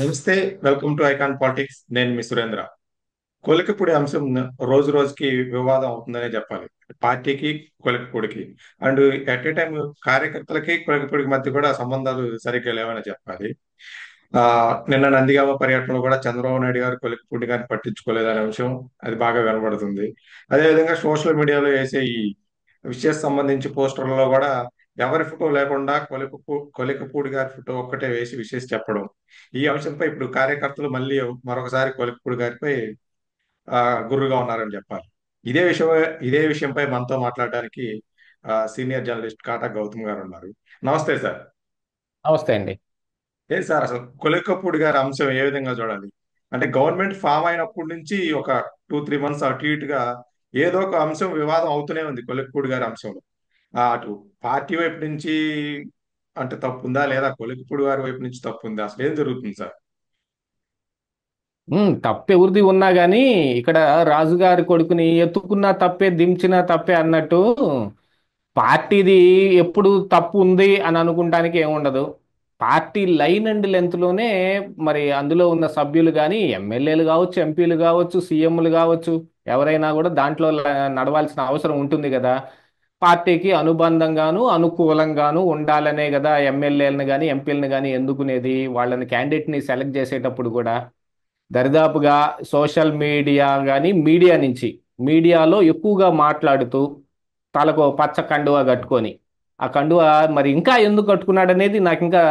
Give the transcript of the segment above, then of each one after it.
నమస్తే. Welcome to icon politics. నేను మీ సురేంద్ర. కొలికపూడి అంశం రోజు రోజుకి వివాదం అవుతుందనే చెప్పాలి. పార్టీకి, కొలికపూడికి అండ్ ఎట్ ఏ టైం కార్యకర్తలకి కొలికపూడికి మధ్య కూడా సంబంధాలు సరిగ్గా లేవని చెప్పాలి. ఆ నిన్న నందిగామ పర్యటనలో కూడా చంద్రబాబు నాయుడు గారు కొలికపూడి గారిని పట్టించుకోలేదనే విషయం అది బాగా వినబడుతుంది. అదేవిధంగా సోషల్ మీడియాలో వేసే ఈ విషయానికి సంబంధించి పోస్టర్లలో కూడా ఎవరి ఫోటో లేకుండా కొలికపూడి గారి ఫోటో ఒక్కటే వేసి విషేసి చెప్పడం. ఈ అంశంపై ఇప్పుడు కార్యకర్తలు మళ్ళీ మరొకసారి కొలికపూడి గారిపై ఆ, గుర్రుగా ఉన్నారని చెప్పాలి. ఇదే విషయం ఇదే విషయంపై మనతో మాట్లాడడానికి సీనియర్ జర్నలిస్ట్ కాటా గౌతమ్ గారు ఉన్నారు. నమస్తే సార్. నమస్తే అండి. ఏం సార్, అసలు కొలికపూడి గారి అంశం ఏ విధంగా చూడాలి? అంటే గవర్నమెంట్ ఫామ్ అయినప్పటి నుంచి ఒక 2-3 మంత్స్ అటు ఇటుగా ఏదో ఒక అంశం వివాదం అవుతూనే ఉంది కొలికపూడి గారి అంశంలో. అటు పార్టీ వైపు నుంచి అంటే తప్పు ఉందా, లేదా కొలికపూడి గారి వైపు నుంచి తప్పు ఉందా, అసలు ఏం జరుగుతుంది సార్? తప్పు ఎవరిది ఉన్నా గానీ ఇక్కడ రాజుగారి కొడుకుని ఎత్తుకున్నా తప్పే, దించినా తప్పే అన్నట్టు పార్టీది ఎప్పుడు తప్పు ఉంది అని అనుకుంటానికి ఏముండదు. పార్టీ లైన్ అండ్ లెంత్లోనే మరి అందులో ఉన్న సభ్యులు కానీ ఎమ్మెల్యేలు కావచ్చు, ఎంపీలు కావచ్చు, సీఎంలు కావచ్చు, ఎవరైనా కూడా దాంట్లో నడవాల్సిన అవసరం ఉంటుంది కదా. పార్టీకి అనుబంధంగాను అనుకూలంగాను ఉండాలనే కదా ఎమ్మెల్యేలను కానీ ఎంపీలను కానీ ఎందుకునేది. వాళ్ళని క్యాండిడేట్ని సెలెక్ట్ చేసేటప్పుడు కూడా దరిదాపుగా సోషల్ మీడియా కానీ మీడియా నుంచి మీడియాలో ఎక్కువగా మాట్లాడుతూ తలకు పచ్చ కండువా కట్టుకొని ఆ కండువా మరి ఇంకా ఎందుకు కట్టుకున్నాడు అనేది నాకు ఇంకా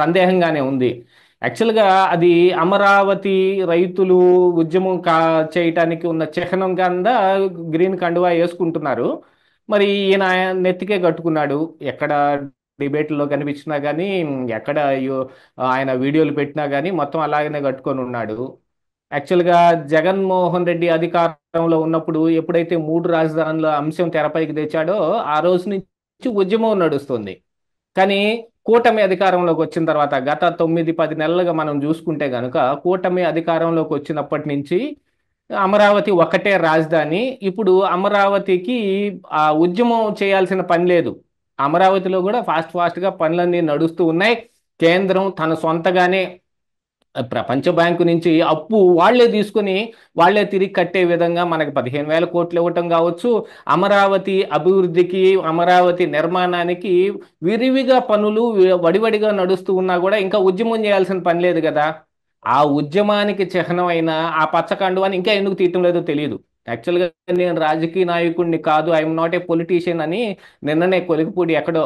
సందేహంగానే ఉంది. యాక్చువల్గా అది అమరావతి రైతులు ఉద్యమం చేయటానికి ఉన్న చిహ్నం కింద గ్రీన్ కండువా వేసుకుంటున్నారు. మరి ఈయన నెత్తికే కట్టుకున్నాడు. ఎక్కడ డిబేట్లో కనిపించినా కానీ, ఎక్కడ ఆయన వీడియోలు పెట్టినా కానీ మొత్తం అలాగనే కట్టుకొని ఉన్నాడు. యాక్చువల్గా జగన్మోహన్ రెడ్డి అధికారంలో ఉన్నప్పుడు ఎప్పుడైతే మూడు రాజధానుల అంశం తెరపైకి తెచ్చాడో ఆ రోజు నుంచి ఉద్యమం నడుస్తుంది. కానీ కూటమి అధికారంలోకి వచ్చిన తర్వాత గత 9-10 నెలలుగా మనం చూసుకుంటే గనుక కూటమి అధికారంలోకి వచ్చినప్పటి నుంచి అమరావతి ఒక్కటే రాజధాని. ఇప్పుడు అమరావతికి ఆ ఉద్యమం చేయాల్సిన పని లేదు. అమరావతిలో కూడా ఫాస్ట్ ఫాస్ట్గా పనులన్నీ నడుస్తూ ఉన్నాయి. కేంద్రం తన సొంతగానే ప్రపంచ బ్యాంకు నుంచి అప్పు వాళ్లే తీసుకుని వాళ్లే తిరిగి కట్టే విధంగా మనకి 15,000 కోట్లు ఇవ్వటం కావచ్చు. అమరావతి అభివృద్ధికి, అమరావతి నిర్మాణానికి విరివిగా పనులు వడివడిగా నడుస్తూ ఉన్నా కూడా ఇంకా ఉద్యమం చేయాల్సిన పని లేదు కదా. ఆ ఉద్యమానికి చిహ్నమైన ఆ పచ్చకండువాని ఇంకా ఎందుకు తీయటం లేదో తెలియదు. యాక్చువల్గా నేను రాజకీయ నాయకుడిని కాదు, ఐఎమ్ నాట్ ఏ పొలిటీషియన్ అని నిన్ననే కొలికిపూడి ఎక్కడో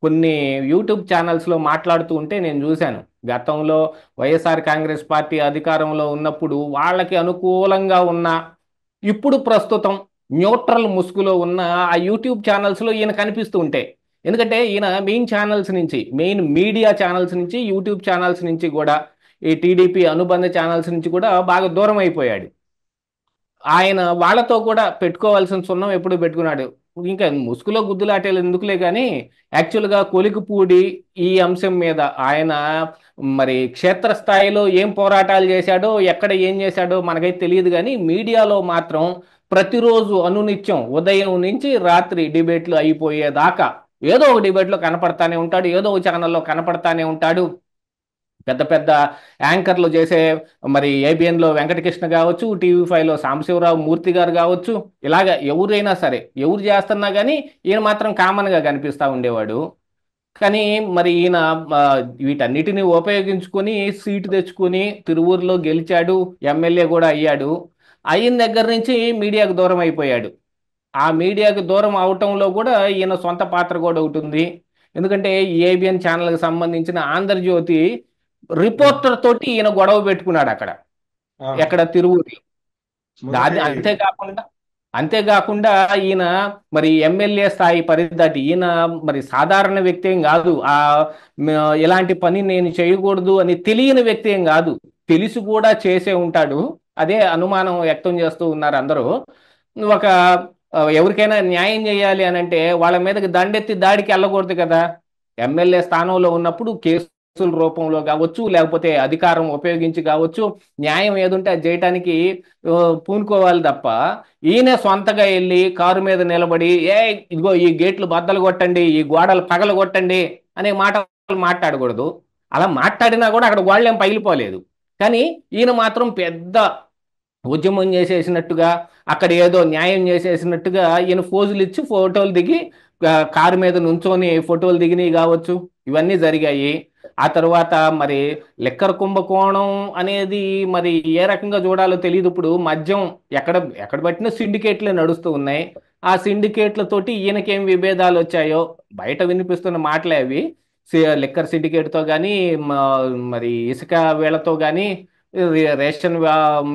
కొన్ని యూట్యూబ్ ఛానల్స్లో మాట్లాడుతూ ఉంటే నేను చూశాను. గతంలో వైఎస్ఆర్ కాంగ్రెస్ పార్టీ అధికారంలో ఉన్నప్పుడు వాళ్ళకి అనుకూలంగా ఉన్న, ఇప్పుడు ప్రస్తుతం న్యూట్రల్ ముసుగులో ఉన్న ఆ యూట్యూబ్ ఛానల్స్లో ఈయన కనిపిస్తూ ఉంటే. ఎందుకంటే ఈయన మెయిన్ ఛానల్స్ నుంచి, మెయిన్ మీడియా ఛానల్స్ నుంచి, యూట్యూబ్ ఛానల్స్ నుంచి కూడా, ఈ టీడీపీ అనుబంధ ఛానల్స్ నుంచి కూడా బాగా దూరం అయిపోయాడు. ఆయన వాళ్ళతో కూడా పెట్టుకోవాల్సిన సున్నం ఎప్పుడు పెట్టుకున్నాడు. ఇంకా ముసుగులో గుద్దులాటేలు ఎందుకులే కానీ, యాక్చువల్గా కొలికిపూడి ఈ అంశం మీద ఆయన మరి క్షేత్రస్థాయిలో ఏం పోరాటాలు చేశాడో, ఎక్కడ ఏం చేశాడో మనకైతే తెలియదు. కానీ మీడియాలో మాత్రం ప్రతిరోజు అనునిత్యం ఉదయం నుంచి రాత్రి డిబేట్లు అయిపోయేదాకా ఏదో ఒక డిబేట్లో కనపడతానే ఉంటాడు, ఏదో ఒక ఛానల్లో కనపడతానే ఉంటాడు. పెద్ద పెద్ద యాంకర్లు చేసే మరి ఏబిఎన్లో వెంకటకృష్ణ కావచ్చు, టీవీ5లో సాంబశివరావు మూర్తి గారు కావచ్చు, ఇలాగ ఎవరైనా సరే ఎవరు చేస్తున్నా కానీ ఈయన మాత్రం కామన్గా కనిపిస్తూ ఉండేవాడు. కానీ మరి ఈయన ఆ, వీటన్నిటిని ఉపయోగించుకొని సీటు తెచ్చుకొని తిరువూరులో గెలిచాడు, ఎమ్మెల్యే కూడా అయ్యాడు. అయిన దగ్గర నుంచి మీడియాకు దూరం అయిపోయాడు. ఆ మీడియాకు దూరం అవటంలో కూడా ఈయన సొంత పాత్ర కూడా ఒకటి ఉంది. ఎందుకంటే ఏబిఎన్ ఛానల్కి సంబంధించిన ఆంధ్రజ్యోతి ఉమ్. రిపోర్టర్ తోటి ఈయన గొడవ పెట్టుకున్నాడు అక్కడ, ఆ, ఎక్కడ తిరువురి. మొదటి అంతేకాకుండా ఈయన మరి ఎమ్మెల్యే స్థాయి పరిధి దాటి ఈయన మరి సాధారణ వ్యక్తి ఏం కాదు. ఇలాంటి పని నేను చేయకూడదు అని తెలియని వ్యక్తి ఏం కాదు, తెలిసి కూడా చేసే ఉంటాడు. అదే అనుమానం వ్యక్తం చేస్తూ ఉన్నారు అందరూ. ఒక ఎవరికైనా న్యాయం చేయాలి అని అంటే వాళ్ళ మీదకి దండెత్తి దాడికి వెళ్ళకూడదు కదా. ఎమ్మెల్యే స్థానంలో ఉన్నప్పుడు కేసుల రూపంలో కావచ్చు, లేకపోతే అధికారం ఉపయోగించి కావచ్చు, న్యాయం ఏదుంటే అది చేయటానికి ఆ, పూనుకోవాలి తప్ప ఈయన సొంతగా వెళ్ళి కారు మీద నిలబడి ఇదిగో ఈ గేట్లు బద్దలు కొట్టండి, ఈ గోడలు పగలు కొట్టండి అనే మాటలు మాట్లాడకూడదు. అలా మాట్లాడినా కూడా అక్కడ గోళ్ళేం పగిలిపోలేదు. కానీ ఈయన మాత్రం పెద్ద ఉద్యమం చేసేసినట్టుగా, అక్కడ ఏదో న్యాయం చేసేసినట్టుగా ఈయన ఫోజులు ఇచ్చి ఫోటోలు దిగి కారు మీద నుంచొని ఫోటోలు దిగినవి కావచ్చు, ఇవన్నీ జరిగాయి. ఆ తర్వాత మరి లిక్కర్ కుంభకోణం అనేది మరి ఏ రకంగా చూడాలో తెలియదు. ఇప్పుడు మద్యం ఎక్కడ ఎక్కడ పట్టినా సిండికేట్లే నడుస్తూ ఉన్నాయి. ఆ సిండికేట్లతోటి ఈయనకేం విభేదాలు వచ్చాయో బయట వినిపిస్తున్న మాటలే అవి. లిక్కర్ సిండికేట్తో కానీ, మరి ఇసుక వీళ్ళతో కానీ, రేషన్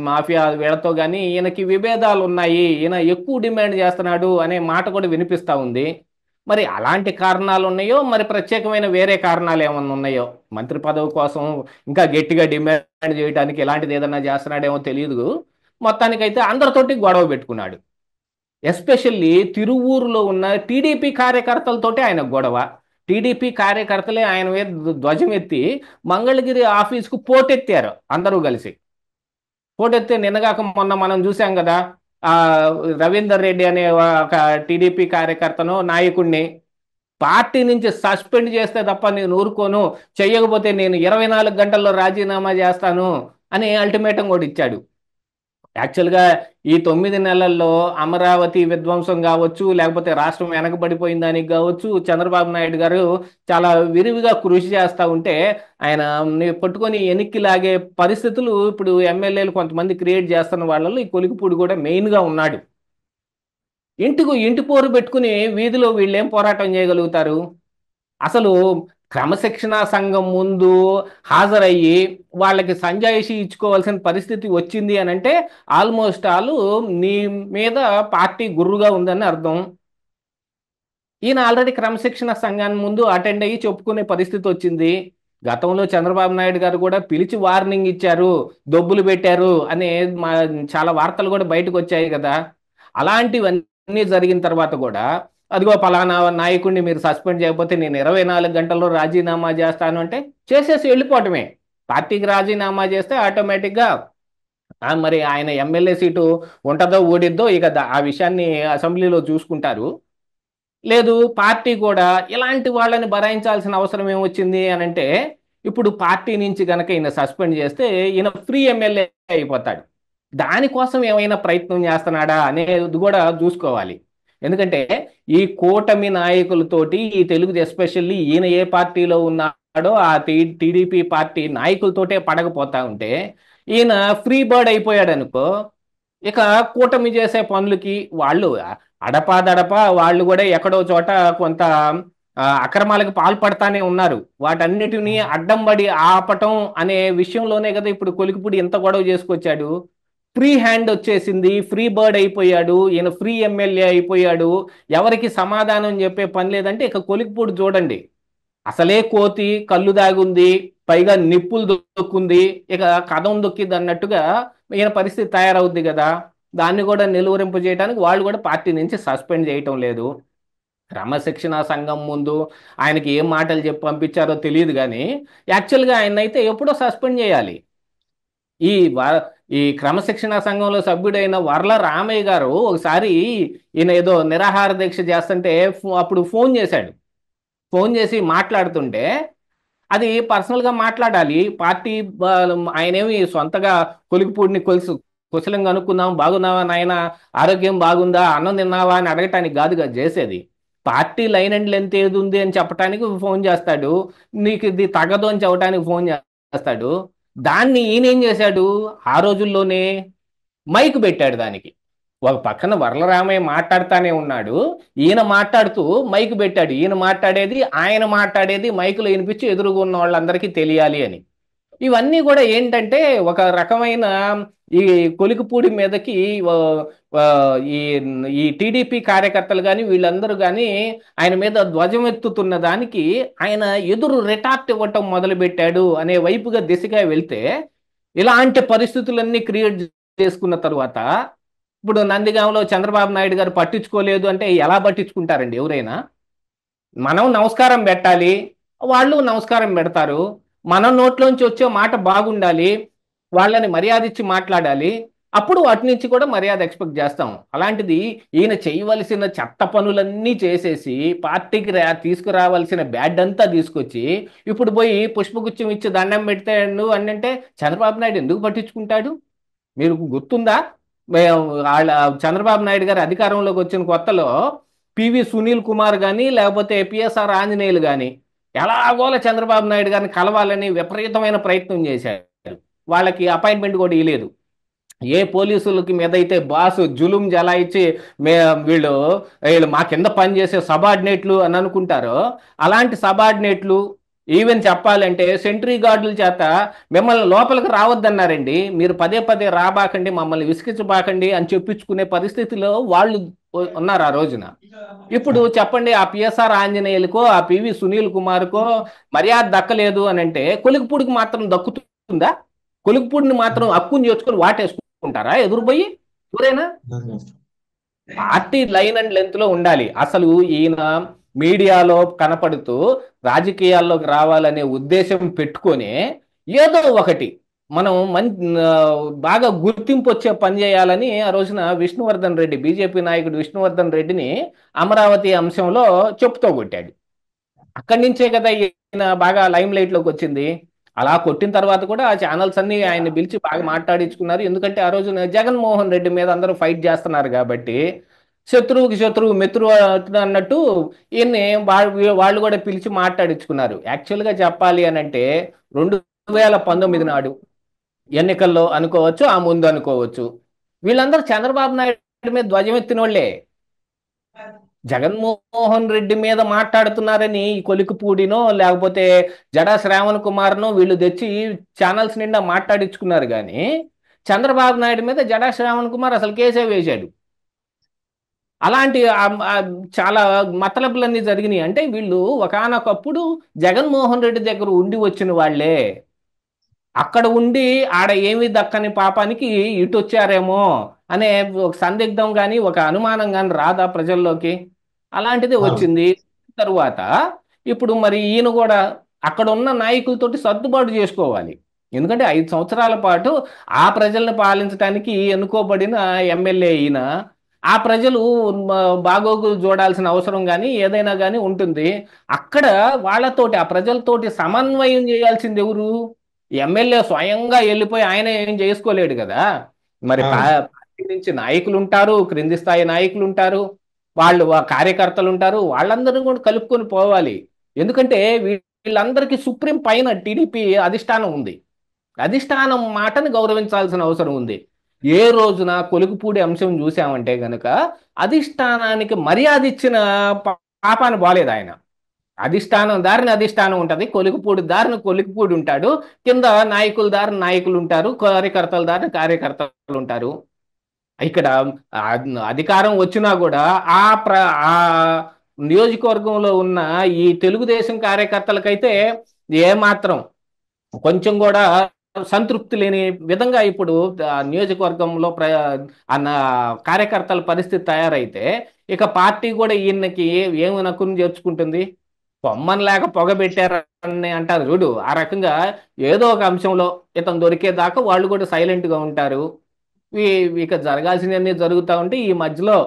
మాఫియా వీళ్ళతో కానీ ఈయనకి విభేదాలు ఉన్నాయి, ఈయన ఎక్కువ డిమాండ్ చేస్తున్నాడు అనే మాట కూడా వినిపిస్తా ఉంది. మరి అలాంటి కారణాలు ఉన్నాయో, మరి ప్రత్యేకమైన వేరే కారణాలు ఏమన్నా ఉన్నాయో, మంత్రి పదవి కోసం ఇంకా గట్టిగా డిమాండ్ చేయడానికి ఇలాంటిది ఏదన్నా చేస్తున్నాడేమో తెలియదు. మొత్తానికైతే అందరితోటి గొడవ పెట్టుకున్నాడు. ఎస్పెషల్లీ తిరువూరులో ఉన్న టీడీపీ కార్యకర్తలతోటి ఆయన గొడవ. టీడీపీ కార్యకర్తలే ఆయన మీద ధ్వజం ఎత్తి మంగళగిరి ఆఫీస్కు పోటెత్తారు అందరూ కలిసి. పోటెత్తే నిన్నగాక మొన్న మనం చూసాం కదా, ఆ రవీందర్ రెడ్డి అనే ఒక టీడీపీ కార్యకర్తను నాయకుడిని పార్టీ నుంచి సస్పెండ్ చేస్తే తప్ప నేను ఊరుకోను, చెయ్యకపోతే నేను 24 గంటల్లో రాజీనామా చేస్తాను అని అల్టిమేటం కూడా ఇచ్చాడు. యాక్చువల్గా ఈ 9 నెలల్లో అమరావతి విధ్వంసం కావచ్చు, లేకపోతే రాష్ట్రం వెనకబడిపోయిన దానికి కావచ్చు, చంద్రబాబు నాయుడు గారు చాలా విరివిగా కృషి చేస్తూ ఉంటే ఆయన పట్టుకొని వెనక్కి లాగే పరిస్థితులు ఇప్పుడు ఎమ్మెల్యేలు కొంతమంది క్రియేట్ చేస్తున్న వాళ్ళలో ఈ కొలికిపూడి కూడా మెయిన్గా ఉన్నాడు. ఇంటి పోరు పెట్టుకుని వీధిలో వీళ్ళేం పోరాటం చేయగలుగుతారు? అసలు క్రమశిక్షణా సంఘం ముందు హాజరయ్యి వాళ్ళకి సంజాయిషి ఇచ్చుకోవాల్సిన పరిస్థితి వచ్చింది అని అంటే ఆల్మోస్ట్ ఆల్ నీ మీద పార్టీ గుర్రుగా ఉందని అర్థం. ఈయన ఆల్రెడీ క్రమశిక్షణ సంఘాన్ని ముందు అటెండ్ అయ్యి చెప్పుకునే పరిస్థితి వచ్చింది. గతంలో చంద్రబాబు నాయుడు గారు కూడా పిలిచి వార్నింగ్ ఇచ్చారు, దొబ్బులు పెట్టారు అనే చాలా వార్తలు కూడా బయటకు వచ్చాయి కదా. అలాంటివన్నీ జరిగిన తర్వాత కూడా అదిగో పలానా నాయకుడిని మీరు సస్పెండ్ చేయకపోతే నేను 24 గంటల్లో రాజీనామా చేస్తాను అంటే చేసేసి వెళ్ళిపోవటమే. పార్టీకి రాజీనామా చేస్తే ఆటోమేటిక్గా మరి ఆయన ఎమ్మెల్యే సీటు ఉంటుందో ఊడిద్దో ఇక ఆ విషయాన్ని అసెంబ్లీలో చూసుకుంటారు. లేదు, పార్టీ కూడా ఇలాంటి వాళ్ళని భరాయించాల్సిన అవసరం ఏమొచ్చింది అని అంటే ఇప్పుడు పార్టీ నుంచి గనక ఈయన సస్పెండ్ చేస్తే ఈయన ఫ్రీ ఎమ్మెల్యే అయిపోతాడు. దానికోసం ఏమైనా ప్రయత్నం చేస్తున్నాడా అనేది కూడా చూసుకోవాలి. ఎందుకంటే ఈ కూటమి నాయకులతోటి ఈ తెలుగు ఎస్పెషల్లీ ఈయన ఏ పార్టీలో ఉన్నాడో ఆ టీడీపీ పార్టీ నాయకులతోటే పడకపోతా ఉంటే ఈయన ఫ్రీ బర్డ్ అయిపోయాడు అనుకో, ఇక కూటమి చేసే పనులకి వాళ్ళు అడపాదడపా వాళ్ళు కూడా ఎక్కడో చోట కొంత అక్రమాలకు పాల్పడతానే ఉన్నారు. వాటన్నిటిని అడ్డం పడి ఆపటం అనే విషయంలోనే కదా ఇప్పుడు కొలికిపూడి ఎంత గొడవ చేసుకొచ్చాడు. ఫ్రీ హ్యాండ్ వచ్చేసింది, ఫ్రీ బర్డ్ అయిపోయాడు, ఈయన ఫ్రీ ఎమ్మెల్యే అయిపోయాడు, ఎవరికి సమాధానం చెప్పే పని లేదంటే ఇక కొలికిపూడి చూడండి, అసలే కోతి కళ్ళు దాగుంది, పైగా నిప్పులు దొక్కుంది, ఇక కథం దొక్కింది అన్నట్టుగా ఈయన పరిస్థితి తయారవుద్ది కదా. దాన్ని కూడా నిలువరింపు చేయడానికి వాళ్ళు కూడా పార్టీ నుంచి సస్పెండ్ చేయటం లేదు. క్రమశిక్షణ సంఘం ముందు ఆయనకి ఏం మాటలు చెప్పి పంపించారో తెలియదు కానీ యాక్చువల్గా ఆయన అయితే ఎప్పుడో సస్పెండ్ చేయాలి. ఈ ఈ క్రమశిక్షణ సంఘంలో సభ్యుడైన వర్ల రామయ్య గారు ఒకసారి ఈయన ఏదో నిరాహార దీక్ష చేస్తుంటే అప్పుడు ఫోన్ చేశాడు. ఫోన్ చేసి మాట్లాడుతుంటే అది పర్సనల్గా మాట్లాడాలి. పార్టీ ఆయనేమి సొంతగా కొలికిపూడిని కుశలం కనుక్కుందాం, బాగున్నావా నాయన, ఆరోగ్యం బాగుందా, అన్నం తిన్నావా అని అడగటానికి కాదుగా చేసేది. పార్టీ లైన్ అండ్ లెంత్ ఏది ఉంది అని చెప్పడానికి ఫోన్ చేస్తాడు, నీకు ఇది తగదు అని చెప్పడానికి ఫోన్ చేస్తాడు. దాన్ని ఈయన ఏం చేశాడు, ఆ రోజుల్లోనే మైక్ పెట్టాడు దానికి. ఒక పక్కన వరలరామయ్య మాట్లాడుతానే ఉన్నాడు, ఈయన మాట్లాడుతూ మైక్ పెట్టాడు. ఈయన మాట్లాడేది ఆయన మాట్లాడేది మైకులో వినిపించి ఎదురుగా ఉన్న వాళ్ళందరికీ తెలియాలి అని. ఇవన్నీ కూడా ఏంటంటే ఒక రకమైన ఈ కొలికిపూడి మీదకి ఈ ఈ టీడీపీ కార్యకర్తలు కానీ వీళ్ళందరూ కానీ ఆయన మీద ధ్వజం ఎత్తుతున్న దానికి ఆయన ఎదురు రిటార్ట్ ఇవ్వటం మొదలుపెట్టాడు అనే వైపుగా దిశగా వెళ్తే ఇలాంటి పరిస్థితులన్నీ క్రియేట్ చేసుకున్న తర్వాత ఇప్పుడు నందిగాంలో చంద్రబాబు నాయుడు గారు పట్టించుకోలేదు అంటే ఎలా పట్టించుకుంటారండి ఎవరైనా? మనం నమస్కారం పెట్టాలి, వాళ్ళు నమస్కారం పెడతారు. మన నోట్లోంచి వచ్చే మాట బాగుండాలి, వాళ్ళని మర్యాద ఇచ్చి మాట్లాడాలి. అప్పుడు వాటి నుంచి కూడా మర్యాద ఎక్స్పెక్ట్ చేస్తాం. అలాంటిది ఈయన చేయవలసిన చెత్త పనులన్నీ చేసేసి పార్టీకి తీసుకురావాల్సిన బ్యాడ్ అంతా తీసుకొచ్చి ఇప్పుడు పోయి పుష్పగుచ్చం ఇచ్చి దండం పెడితే నువ్వు అంటే చంద్రబాబు నాయుడు ఎందుకు పట్టించుకుంటాడు? మీరు గుర్తుందా? వాళ్ళ చంద్రబాబు నాయుడు గారు అధికారంలోకి వచ్చిన కొత్తలో పివి సునీల్ కుమార్ కానీ లేకపోతే పిఎస్ఆర్ ఆంజనేయులు కానీ ఎలాగోలా చంద్రబాబు నాయుడు గారిని కలవాలని విపరీతమైన ప్రయత్నం చేశారు. వాళ్ళకి అపాయింట్మెంట్ కూడా ఇవ్వలేదు. ఏ పోలీసులకి మీద అయితే బాసు జులుం జలాయిచ్చి మే వీళ్ళు వీళ్ళు మా కింద పనిచేసే సబార్డినేట్లు అని అనుకుంటారో అలాంటి సబార్డినేట్లు ఈవెన్ చెప్పాలంటే సెంట్రీ గార్డుల చేత మిమ్మల్ని లోపలికి రావద్దన్నారండి, మీరు పదే పదే రాబాకండి, మమ్మల్ని విసిగించబాకండి అని చెప్పించుకునే పరిస్థితిలో వాళ్ళు ఉన్నారు ఆ రోజున. ఇప్పుడు చెప్పండి, ఆ పిఎస్ఆర్ ఆంజనేయులకో ఆ పివి సునీల్ కుమార్కో మర్యాద దక్కలేదు అని అంటే కొలిక్పూడికి మాత్రం దక్కుతుందా? కొలిక్పూడిని మాత్రం హక్కుని చేసుకొని వాటేసుకుంటారా ఎదురుపోయి? ఎవరైనా పార్టీ లైన్ అండ్ లెంత్ లో ఉండాలి. అసలు ఈయన మీడియాలో కనపడుతూ రాజకీయాల్లోకి రావాలనే ఉద్దేశం పెట్టుకొని ఏదో ఒకటి మనం బాగా గుర్తింపు వచ్చే పని చేయాలని ఆ రోజున విష్ణువర్ధన్ రెడ్డి, బీజేపీ నాయకుడు విష్ణువర్ధన్ రెడ్డిని అమరావతి అంశంలో చెప్పుతో కొట్టాడు. అక్కడి నుంచే కదా ఈయన బాగా లైమ్ లైట్ లోకి వచ్చింది. అలా కొట్టిన తర్వాత కూడా ఆ ఛానల్స్ అన్ని ఆయన్ని పిలిచి బాగా మాట్లాడించుకున్నారు. ఎందుకంటే ఆ రోజున జగన్మోహన్ రెడ్డి మీద అందరూ ఫైట్ చేస్తున్నారు కాబట్టి శత్రువుకి శత్రువు మిత్రువు అన్నట్టు ఈయన్ని వాళ్ళు కూడా పిలిచి మాట్లాడించుకున్నారు. యాక్చువల్గా చెప్పాలి అని అంటే 2019 నాడు ఎన్నికల్లో అనుకోవచ్చు, ఆ ముందు అనుకోవచ్చు, వీళ్ళందరూ చంద్రబాబు నాయుడు మీద ధ్వజమెత్తిన వాళ్ళే. జగన్మోహన్ రెడ్డి మీద మాట్లాడుతున్నారని ఈ కొలికిపూడినో లేకపోతే జడా శ్రావణ్ కుమార్నో వీళ్ళు తెచ్చి ఛానల్స్ నిండా మాట్లాడించుకున్నారు. కానీ చంద్రబాబు నాయుడు మీద జడా శ్రావణ్ కుమార్ అసలు కేసే వేశాడు. అలాంటి చాలా మతలబులన్నీ జరిగినాయి. అంటే వీళ్ళు ఒకానొకప్పుడు జగన్మోహన్ రెడ్డి దగ్గర ఉండి వచ్చిన వాళ్ళే. అక్కడ ఉండి ఆడ ఏమీ దక్కని పాపానికి ఇటు వచ్చారేమో అనే ఒక సందిగ్ధం కానీ ఒక అనుమానం కానీ రాదా ప్రజల్లోకి? అలాంటిదే వచ్చింది. తరువాత ఇప్పుడు మరి ఈయన కూడా అక్కడ ఉన్న నాయకులతోటి సర్దుబాటు చేసుకోవాలి. ఎందుకంటే 5 సంవత్సరాల పాటు ఆ ప్రజల్ని పాలించడానికి ఎన్నుకోబడిన ఎమ్మెల్యే ఈయన. ఆ ప్రజలు బాగోగులు చూడాల్సిన అవసరం కానీ ఏదైనా కానీ ఉంటుంది. అక్కడ వాళ్ళతోటి ఆ ప్రజలతోటి సమన్వయం చేయాల్సింది ఎవరు? ఎమ్మెల్యే స్వయంగా వెళ్ళిపోయి ఆయన ఏం చేసుకోలేడు కదా. మరి పార్టీ నుంచి నాయకులు ఉంటారు, క్రింది స్థాయి నాయకులు ఉంటారు, వాళ్ళు కార్యకర్తలు ఉంటారు, వాళ్ళందరూ కూడా కలుపుకొని పోవాలి. ఎందుకంటే వీళ్ళందరికీ సుప్రీం పైన టీడీపీ అధిష్టానం ఉంది. అధిష్టానం మాటని గౌరవించాల్సిన అవసరం ఉంది. ఏ రోజున కొలుకుపూడి అంశం చూసామంటే గనక అధిష్టానానికి మర్యాద ఇచ్చిన పాపాన బాలేదు ఆయన. అధిష్టానం దారిని అధిష్టానం ఉంటుంది, కొలికిపూడి దారిని కొలికిపూడి ఉంటాడు, కింద నాయకుల దారిని నాయకులు ఉంటారు, కార్యకర్తల దారిని కార్యకర్తలు ఉంటారు. ఇక్కడ అధికారం వచ్చినా కూడా ఆ నియోజకవర్గంలో ఉన్న ఈ తెలుగుదేశం కార్యకర్తలకైతే ఏమాత్రం కొంచెం కూడా సంతృప్తి లేని విధంగా ఇప్పుడు నియోజకవర్గంలో అన్న కార్యకర్తల పరిస్థితి తయారైతే ఇక పార్టీ కూడా ఈయనకి ఏమి నక్కుని చేర్చుకుంటుంది? పొమ్మని లేక పొగ పెట్టారని అంటారు చూడు, ఆ రకంగా ఏదో ఒక అంశంలో ఇతను దొరికేదాకా వాళ్ళు కూడా సైలెంట్గా ఉంటారు. ఇక జరగాల్సినవన్నీ జరుగుతూ ఉంటే ఈ మధ్యలో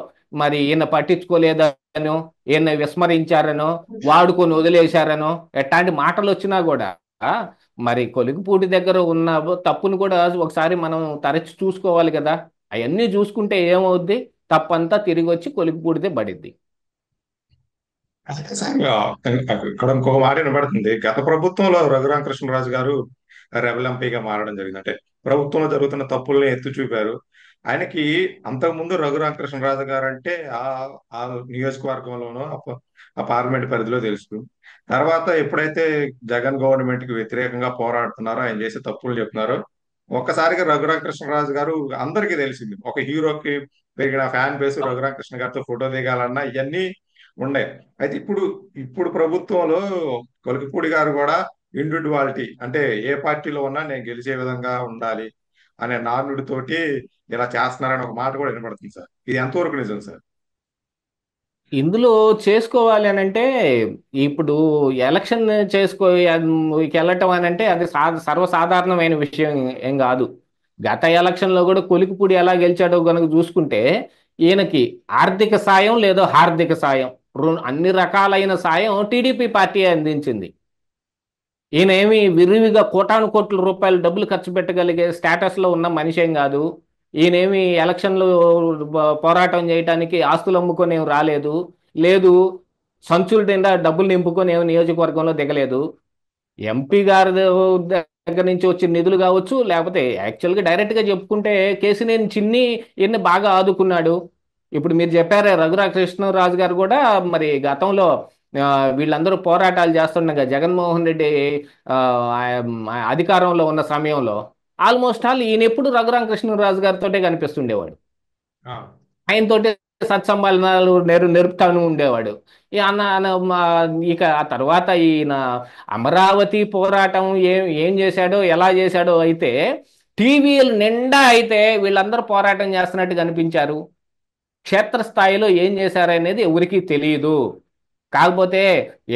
మరి ఈయన పట్టించుకోలేదనో, ఈయన విస్మరించారనో, వాడుకొని వదిలేశారనో ఎట్లాంటి మాటలు వచ్చినా కూడా మరి కొలిగిపూడి దగ్గర ఉన్న తప్పును కూడా ఒకసారి మనం తరచి చూసుకోవాలి కదా. అవన్నీ చూసుకుంటే ఏమవుద్ది? తప్పంతా తిరిగి వచ్చి కొలిగిపూడిదే పడిద్ది. ఇక్కడ ఇంకొక మాట వినబడుతుంది. గత ప్రభుత్వంలో రఘురామకృష్ణరాజు గారు రెబల్ ఎంపీగా మారడం జరిగింది. అంటే ప్రభుత్వంలో జరుగుతున్న తప్పుల్ని ఎత్తి చూపారు. ఆయనకి అంతకుముందు రఘురామకృష్ణరాజు గారు అంటే ఆ నియోజకవర్గంలోనో ఆ పార్లమెంట్ పరిధిలో తెలుసు. తర్వాత ఎప్పుడైతే జగన్ గవర్నమెంట్ కి వ్యతిరేకంగా పోరాడుతున్నారో, ఆయన చేసే తప్పులు చెప్తున్నారో, ఒక్కసారిగా రఘురామకృష్ణరాజు గారు అందరికీ తెలిసింది. ఒక హీరోకి పెరిగిన ఫ్యాన్ బేస్ రఘురామకృష్ణ గారితో ఫోటో దిగాలన్నా ఇవన్నీ ఉన్నాయి. అయితే ఇప్పుడు ప్రభుత్వంలో కొలికిపూడి గారు కూడా ఇండివిడ్యువాలిటీ, అంటే ఏ పార్టీలో ఉన్నా నేను గెలిచే విధంగా ఉండాలి అనే నానుడితోటి ఇలా చేస్తున్నారని ఒక మాట కూడా వినపడుతుంది సార్. ఇది ఎంతవరకు నిజం సార్? ఇందులో చేసుకోవాలి అని అంటే ఇప్పుడు ఎలక్షన్ వెళ్ళటం అని అంటే అది సర్వసాధారణమైన విషయం ఏం కాదు. గత ఎలక్షన్లో కూడా కొలికిపూడి ఎలా గెలిచాడో గనుక చూసుకుంటే ఈయనకి ఆర్థిక సాయం లేదో హార్దిక సాయం అన్ని రకాలైన సాయం టీడీపీ పార్టీ అందించింది. ఈయన ఏమి విరివిగా కోటాను కోట్ల రూపాయలు డబ్బులు ఖర్చు పెట్టగలిగే స్టేటస్లో ఉన్న మనిషి ఏం కాదు. ఈయనేమి ఎలక్షన్లు పోరాటం చేయడానికి ఆస్తులు అమ్ముకొని ఏం రాలేదు. లేదు, సంచుల నిండా డబ్బులు నింపుకొని ఏమి నియోజకవర్గంలో దిగలేదు. ఎంపీ గారి దగ్గర నుంచి వచ్చిన నిధులు కావచ్చు, లేకపోతే యాక్చువల్గా డైరెక్ట్గా చెప్పుకుంటే కేసినేని చిన్ని ఈయన్ని బాగా ఆదుకున్నాడు. ఇప్పుడు మీరు చెప్పారే రఘురామకృష్ణరాజు గారు కూడా మరి గతంలో ఆ, వీళ్ళందరూ పోరాటాలు చేస్తుండగా జగన్మోహన్ రెడ్డి ఆ, అధికారంలో ఉన్న సమయంలో ఆల్మోస్ట్ ఆల్ ఈయన ఎప్పుడు రఘురామకృష్ణరాజు గారితోటే కనిపిస్తుండేవాడు. ఆ, ఆయనతోటి సత్సంబంధాలు నెరుపుతాను ఉండేవాడు. ఇక ఆ తర్వాత ఈయన అమరావతి పోరాటం ఏం చేశాడో ఎలా చేశాడో అయితే టీవీలు నిండా అయితే వీళ్ళందరూ పోరాటం చేస్తున్నట్టు కనిపించారు. క్షేత్రస్థాయిలో ఏం చేశారనేది ఎవరికీ తెలియదు. కాకపోతే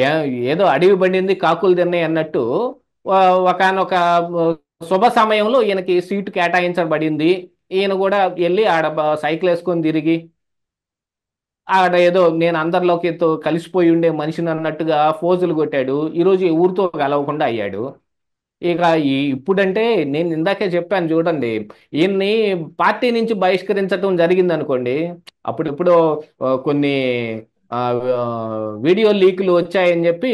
ఏ ఏదో అడవి పండింది కాకులు తిన్నాయి అన్నట్టు ఒకానొక శుభ సమయంలో ఈయనకి సీటు కేటాయించబడింది. ఈయన కూడా వెళ్ళి ఆడ సైకిల్ వేసుకొని తిరిగి ఆడ ఏదో నేను అందరిలోకి కలిసిపోయి ఉండే మనిషిని అన్నట్టుగా ఫోజులు కొట్టాడు. ఈరోజు ఊరితో కలవకుండా అయ్యాడు. ఇక ఇప్పుడంటే నేను ఇందాకే చెప్పాను చూడండి, ఈయన్ని పార్టీ నుంచి బహిష్కరించడం జరిగింది అనుకోండి. అప్పుడు ఇప్పుడు కొన్ని ఆ, ఆ, వీడియో లీకులు వచ్చాయని చెప్పి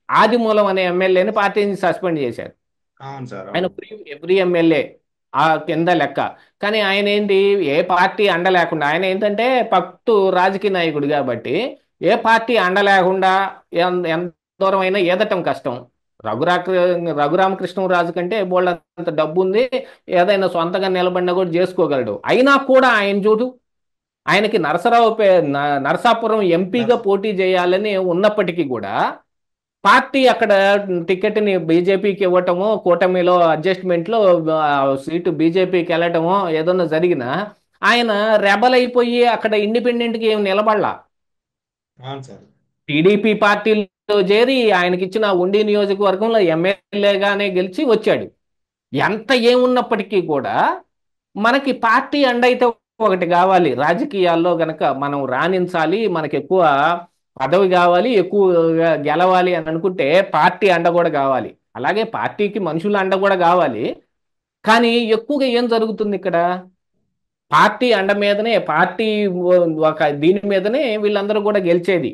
ఆదిమూలం అనే ఎమ్మెల్యేని పార్టీ నుంచి సస్పెండ్ చేశారు. అవును సార్, ఆయన అవును. ఎవ్రీ ఎమ్మెల్యే ఆ కింద లెక్క. కానీ ఆయన ఏంటి, ఏ పార్టీ అండ లేకుండా, ఆయన ఏంటంటే పట్టు రాజకీయ నాయకుడు కాబట్టి ఏ పార్టీ అండ లేకుండా ఎంత దూరం అయినా ఏదటం కష్టం. రఘురా రఘురామకృష్ణరాజు కంటే బోళ్ళంత డబ్బు ఉంది, ఏదైనా సొంతగా నిలబడినా కూడా చేసుకోగలడు. అయినా కూడా ఆయన చూడు, ఆయనకి నరసాపురం ఎంపీగా నర్స్- పోటీ చేయాలని ఉన్నప్పటికీ కూడా పార్టీ అక్కడ టికెట్ని బీజేపీకి ఇవ్వటమో, కూటమిలో అడ్జస్ట్మెంట్లో సీటు బీజేపీకి వెళ్ళటమో ఏదన్నా జరిగినా ఆయన రెబల్ అయిపోయి అక్కడ ఇండిపెండెంట్కి ఏమి నిలబడలా. అవును సార్. టీడీపీ పార్టీలో చేరి ఆయనకి ఇచ్చిన ఉండి నియోజకవర్గంలో ఎమ్మెల్యేగానే గెలిచి వచ్చాడు. ఎంత ఏమున్నప్పటికీ కూడా మనకి పార్టీ అండ అయితే ఒకటి కావాలి. రాజకీయాల్లో గనక మనం రాణించాలి, మనకి ఎక్కువ పదవి కావాలి, ఎక్కువ గెలవాలి అని అనుకుంటే పార్టీ అండ కూడా కావాలి. అలాగే పార్టీకి మనుషుల అండ కూడా కావాలి. కానీ ఎక్కువగా ఏం జరుగుతుంది ఇక్కడ, పార్టీ అండ మీదనే, పార్టీ ఒక దీని మీదనే వీళ్ళందరూ కూడా గెలిచేది.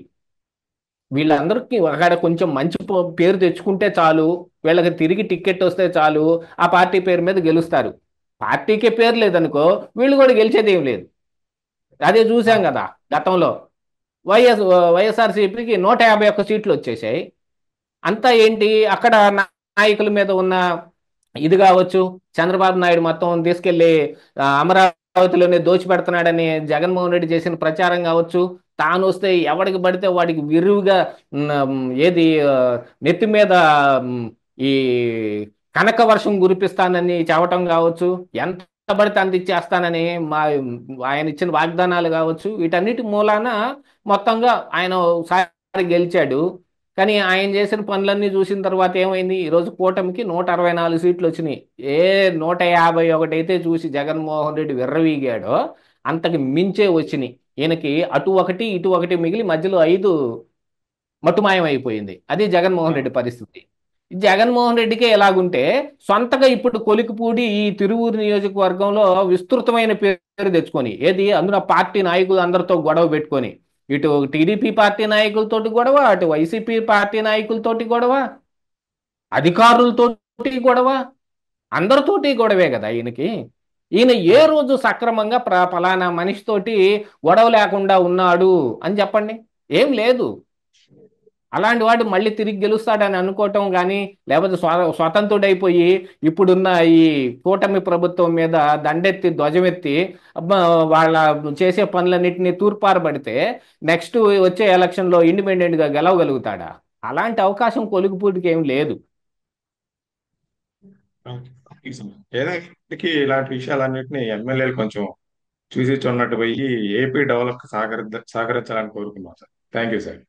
వీళ్ళందరికీ అక్కడ కొంచెం మంచి పేరు తెచ్చుకుంటే చాలు, వీళ్ళకి తిరిగి టికెట్ వస్తే చాలు, ఆ పార్టీ పేరు మీద గెలుస్తారు. పార్టీకే పేరు లేదనుకో వీళ్ళు కూడా గెలిచేది ఏం లేదు. అదే చూసాం అవును. కదా గతంలో. వైఎస్ వైఎస్ఆర్సీపీకి 151 సీట్లు వచ్చేసాయి. అంతా ఏంటి, అక్కడ నాయకుల మీద ఉన్న ఇది కావచ్చు, చంద్రబాబు నాయుడు మొత్తం తీసుకెళ్లి అమరావతిలోనే దోచిపెడుతున్నాడని జగన్మోహన్ రెడ్డి చేసిన ప్రచారం కావచ్చు, తాను వస్తే ఎవడికి పడితే వాడికి విరివిగా ఏది నెత్తి మీద ఉమ్, ఈ కనక వర్షం కురిపిస్తానని చెప్పటం కావచ్చు, ఎంత పడితే అంత ఇచ్చేస్తానని మా ఆయన ఇచ్చిన వాగ్దానాలు కావచ్చు, వీటన్నిటి మూలాన మొత్తంగా ఆయన ఒకసారి గెలిచాడు. కానీ ఆయన చేసిన పనులన్నీ చూసిన తర్వాత ఏమైంది, ఈరోజు కూటమికి 164 సీట్లు వచ్చినాయి. ఏ 151 అయితే చూసి జగన్మోహన్ రెడ్డి విర్రవీగాడో అంతకు మించే వచ్చినాయి. ఈయనకి అటు ఒకటి ఇటు ఒకటి మిగిలి మధ్యలో 5 మటుమాయం అయిపోయింది. అది జగన్మోహన్ రెడ్డి పరిస్థితి. జగన్మోహన్ రెడ్డికే ఎలాగుంటే సొంతగా ఇప్పుడు కొలికిపూడి ఈ తిరువూరు నియోజకవర్గంలో విస్తృతమైన పేరు తెచ్చుకొని, ఏది అందులో పార్టీ నాయకులు అందరితో గొడవ పెట్టుకొని, ఇటు టీడీపీ పార్టీ నాయకులతోటి గొడవ, అటు వైసీపీ పార్టీ నాయకులతోటి గొడవ, అధికారులతోటి గొడవ, అందరితోటి గొడవే కదా ఈయనకి. ఈయన ఏ అవును. రోజు సక్రమంగా ఫలానా మనిషితోటి గొడవ లేకుండా ఉన్నాడు అని చెప్పండి, ఏం లేదు. అలాంటి వాడు మళ్ళీ తిరిగి గెలుస్తాడని అనుకోవటం కానీ, లేకపోతే స్వతంత్రుడైపోయి ఇప్పుడున్న ఈ కూటమి ప్రభుత్వం మీద దండెత్తి ధ్వజమెత్తి అబ్బా, వాళ్ళ చేసే పనులన్నింటినీ తూర్పారబడితే నెక్స్ట్ వచ్చే ఎలక్షన్లో ఇండిపెండెంట్గా గెలవగలుగుతాడా? అలాంటి అవకాశం కొలుగుపూడికి ఏం లేదు. ఓకే. ఏదైనా ఇలాంటి విషయాలన్నింటినీ ఎమ్మెల్యేలు కొంచెం చూసి చున్నట్టు పోయి ఏపీ డెవలప్ సహకరించాలని కోరుకున్నాం సార్. Thank you sir.